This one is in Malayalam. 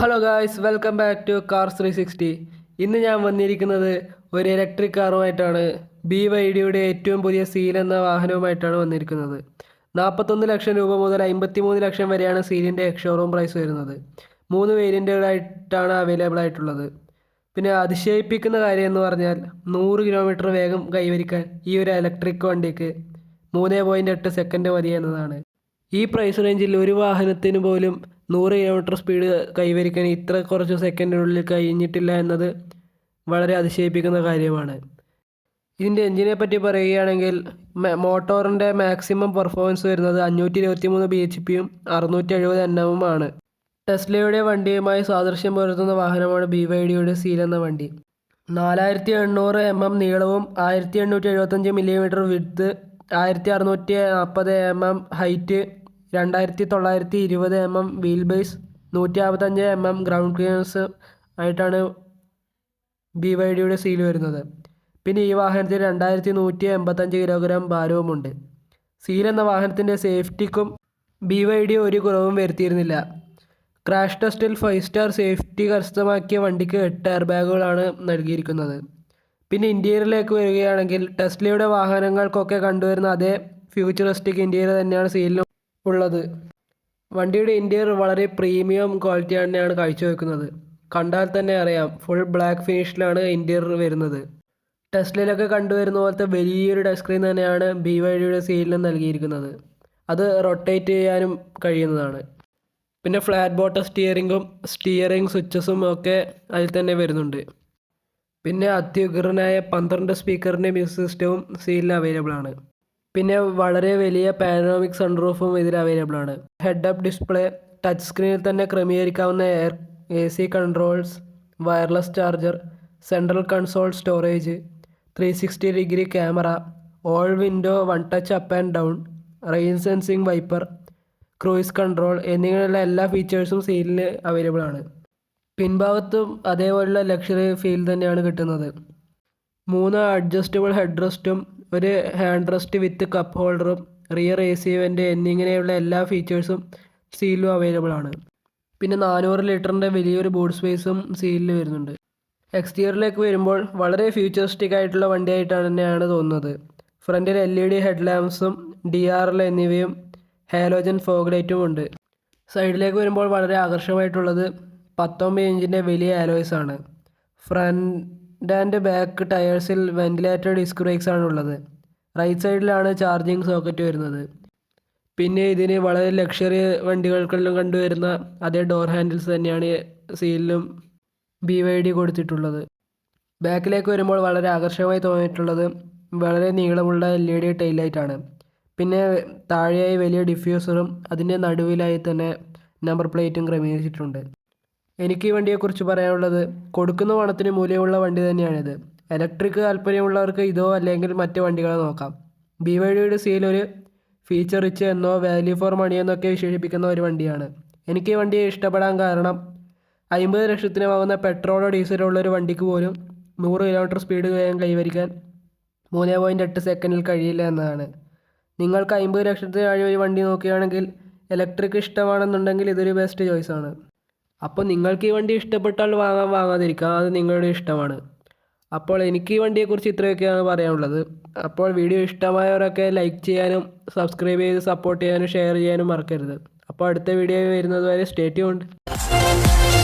Hello guys, welcome back to cars 360. ഇന്ന് ഞാൻ വന്നിരിക്കുന്നത് ഒരു ഇലക്ട്രിക് കാറുമായിട്ടാണ്. BYDയുടെ ഏറ്റവും പുതിയ സീൽ എന്ന വാഹനവുമായിട്ടാണ് വന്നിരിക്കുന്നത്. 41 ലക്ഷം രൂപ മുതൽ 53 ലക്ഷം വരെയാണ് സീലിൻ്റെ ഷോറൂം പ്രൈസ് വരുന്നത്. 3 വേരിയൻറ്റുകളായിട്ടാണ് അവൈലബിൾ ആയിട്ടുള്ളത്. പിന്നെ അതിശയിപ്പിക്കുന്ന കാര്യം എന്ന് പറഞ്ഞാൽ 100 കിലോമീറ്റർ വേഗം കൈവരിക്കാൻ ഈ ഒരു ഇലക്ട്രിക് വണ്ടിക്ക് 3.8 സെക്കൻഡ് മതി എന്നതാണ്. ഈ പ്രൈസ് റേഞ്ചിൽ ഒരു വാഹനത്തിന് പോലും 100 കിലോമീറ്റർ സ്പീഡ് കൈവരിക്കാൻ ഇത്ര കുറച്ച് സെക്കൻഡിനുള്ളിൽ കഴിഞ്ഞിട്ടില്ല എന്നത് വളരെ അതിശയിപ്പിക്കുന്ന കാര്യമാണ്. ഇതിൻ്റെ എഞ്ചിനെ പറ്റി പറയുകയാണെങ്കിൽ മോട്ടോറിൻ്റെ മാക്സിമം പെർഫോമൻസ് വരുന്നത് 523 BHPയും 670 Nm ആണ്. ടെസ്ലയുടെ വണ്ടിയുമായി സാദൃശ്യം പുലർത്തുന്ന വാഹനമാണ് BYDയുടെ സീൽ എന്ന വണ്ടി. 4800 mm നീളവും 1875 mm width, 1640 mm height, 2920 mm wheel base, 155 mm ground clearance ആയിട്ടാണ് BYDയുടെ സീൽ വരുന്നത്. പിന്നെ ഈ വാഹനത്തിൽ 2185 കിലോഗ്രാം ഭാരവുമുണ്ട്. സീൽ എന്ന വാഹനത്തിൻ്റെ സേഫ്റ്റിക്കും BYD ഒരു കുറവും വരുത്തിയിരുന്നില്ല. ക്രാഷ് ടെസ്റ്റിൽ 5 സ്റ്റാർ സേഫ്റ്റി കരസ്ഥമാക്കിയ വണ്ടിക്ക് 8 എയർ ബാഗുകളാണ് നൽകിയിരിക്കുന്നത്. പിന്നെ ഇൻറ്റീരിയറിലേക്ക് വരികയാണെങ്കിൽ ടെസ്ലയുടെ വാഹനങ്ങൾക്കൊക്കെ കണ്ടുവരുന്ന അതേ ഫ്യൂച്ചറിസ്റ്റിക് ഇൻറ്റീരിയർ തന്നെയാണ് സീലിനും ഉള്ളത്. വണ്ടിയുടെ ഇൻറ്റീരിയർ വളരെ പ്രീമിയം ക്വാളിറ്റി തന്നെയാണ് കാഴ്ചവെക്കുന്നത്. കണ്ടാൽ തന്നെ അറിയാം, ഫുൾ ബ്ലാക്ക് ഫിനിഷിലാണ് ഇൻറ്റീരിയർ വരുന്നത്. ടെസ്ലയിലൊക്കെ കണ്ടുവരുന്ന പോലത്തെ വലിയൊരു ടച്ച് സ്ക്രീൻ തന്നെയാണ് BYDയുടെ സീലിന് നൽകിയിരിക്കുന്നത്. അത് റൊട്ടേറ്റ് ചെയ്യാനും കഴിയുന്നതാണ്. പിന്നെ ഫ്ലാറ്റ് ബോട്ടം സ്റ്റിയറിംഗ് സ്വിച്ചസും ഒക്കെ അതിൽ തന്നെ വരുന്നുണ്ട്. പിന്നെ അത്യുഗ്രനായ 12 സ്പീക്കറിൻ്റെ മ്യൂസിക് സിസ്റ്റവും സീലിന് അവൈലബിൾ ആണ്. പിന്നെ വളരെ വലിയ പാനോറമിക് സൺറൂഫും ഇതിൽ അവൈലബിൾ ആണ്. ഹെഡ് അപ്പ് ഡിസ്പ്ലേ, ടച്ച് സ്ക്രീനിൽ തന്നെ ക്രമീകരിക്കാവുന്ന AC controls, wireless charger, central console storage, 360 camera, all window one touch up and down, rain sensing wiper, cruise control എന്നിങ്ങനെയുള്ള എല്ലാ ഫീച്ചേഴ്സും സീലിന് അവൈലബിൾ ആണ്. പിൻഭാഗത്തും അതേപോലുള്ള ലക്ഷറി ഫീൽ തന്നെയാണ് കിട്ടുന്നത്. 3 അഡ്ജസ്റ്റബിൾ ഹെഡ് റെസ്റ്റും ഒരു ഹാൻഡ് റെസ്റ്റ് വിത്ത് കപ്പ് ഹോൾഡറും റിയർ AC വെൻ്റ് എന്നിങ്ങനെയുള്ള എല്ലാ ഫീച്ചേഴ്സും സീലിലും അവൈലബിൾ ആണ്. പിന്നെ 400 ലിറ്ററിൻ്റെ വലിയൊരു ബൂട്ട് സ്പേസും സീലിൽ വരുന്നുണ്ട്. എക്സ്റ്റീരിയറിലേക്ക് വരുമ്പോൾ വളരെ ഫ്യൂച്ചറിസ്റ്റിക് ആയിട്ടുള്ള വണ്ടിയായിട്ടാണ് തന്നെയാണ് തോന്നുന്നത്. ഫ്രണ്ടിൽ LED ഹെഡ് ലാമ്പ്സും DRL എന്നിവയും ഹാലോജൻ ഫോഗ് ലൈറ്റും ഉണ്ട്. സൈഡിലേക്ക് വരുമ്പോൾ വളരെ ആകർഷകമായിട്ടുള്ളത് 19 ഇഞ്ചിൻ്റെ വലിയ ആലോയ്സ് ആണ്. ഫ്രണ്ട് ആൻഡ് ബാക്ക് ടയേഴ്സിൽ വെന്റിലേറ്റഡ് ഡിസ്ക് ബ്രേക്സ് ആണ് ഉള്ളത്. റൈറ്റ് സൈഡിലാണ് ചാർജിങ് സോക്കറ്റ് വരുന്നത്. പിന്നെ ഇതിന് വളരെ ലക്ഷറി വണ്ടികൾക്കെല്ലാം കണ്ടുവരുന്ന അതേ ഡോർ ഹാൻഡിൽസ് തന്നെയാണ് സീലിലും BYD കൊടുത്തിട്ടുള്ളത്. ബാക്കിലേക്ക് വരുമ്പോൾ വളരെ ആകർഷകമായി തോന്നിയിട്ടുള്ളത് വളരെ നീളമുള്ള LED ടൈൽ ലൈറ്റാണ്. പിന്നെ താഴെയായി വലിയ ഡിഫ്യൂസറും അതിൻ്റെ നടുവിലായി തന്നെ നമ്പർ പ്ലേറ്റും ക്രമീകരിച്ചിട്ടുണ്ട്. എനിക്ക് ഈ വണ്ടിയെക്കുറിച്ച് പറയാനുള്ളത്, കൊടുക്കുന്ന പണത്തിന് മൂല്യമുള്ള വണ്ടി തന്നെയാണിത്. ഇലക്ട്രിക് താല്പര്യമുള്ളവർക്ക് ഇതോ അല്ലെങ്കിൽ മറ്റ് വണ്ടികളെ നോക്കാം. BYDയുടെ സീൽ ഒരു ഫീച്ചർ റിച്ച് എന്നോ വാല്യൂ ഫോർ മണി എന്നൊക്കെ വിശേഷിപ്പിക്കുന്ന ഒരു വണ്ടിയാണ്. എനിക്ക് ഈ വണ്ടിയെ ഇഷ്ടപ്പെടാൻ കാരണം 50 ലക്ഷത്തിന് വാങ്ങുന്ന പെട്രോളോ ഡീസലോ ഉള്ള ഒരു വണ്ടിക്ക് പോലും 100 കിലോമീറ്റർ സ്പീഡ് കൈവരിക്കാൻ 3.8 സെക്കൻഡിൽ കഴിയില്ല എന്നതാണ്. നിങ്ങൾക്ക് 50 ലക്ഷത്തിന് താഴെ ഒരു വണ്ടി നോക്കുകയാണെങ്കിൽ ഇലക്ട്രിക് ഇഷ്ടമാണെന്നുണ്ടെങ്കിൽ ഇതൊരു ബെസ്റ്റ് ചോയ്സാണ്. അപ്പോൾ നിങ്ങൾക്ക് ഈ വണ്ടി ഇഷ്ടപ്പെട്ടാൽ വാങ്ങാതിരിക്കാം, അത് നിങ്ങളുടെ ഇഷ്ടമാണ്. അപ്പോൾ എനിക്ക് ഈ വണ്ടിയെക്കുറിച്ച് ഇത്രയൊക്കെയാണ് പറയാനുള്ളത്. അപ്പോൾ വീഡിയോ ഇഷ്ടമായവരൊക്കെ ലൈക്ക് ചെയ്യാനും സബ്സ്ക്രൈബ് ചെയ്ത് സപ്പോർട്ട് ചെയ്യാനും ഷെയർ ചെയ്യാനും മറക്കരുത്. അപ്പോൾ അടുത്ത വീഡിയോ വരുന്നത് വരെ സ്റ്റേ ട്യൂൺഡ്.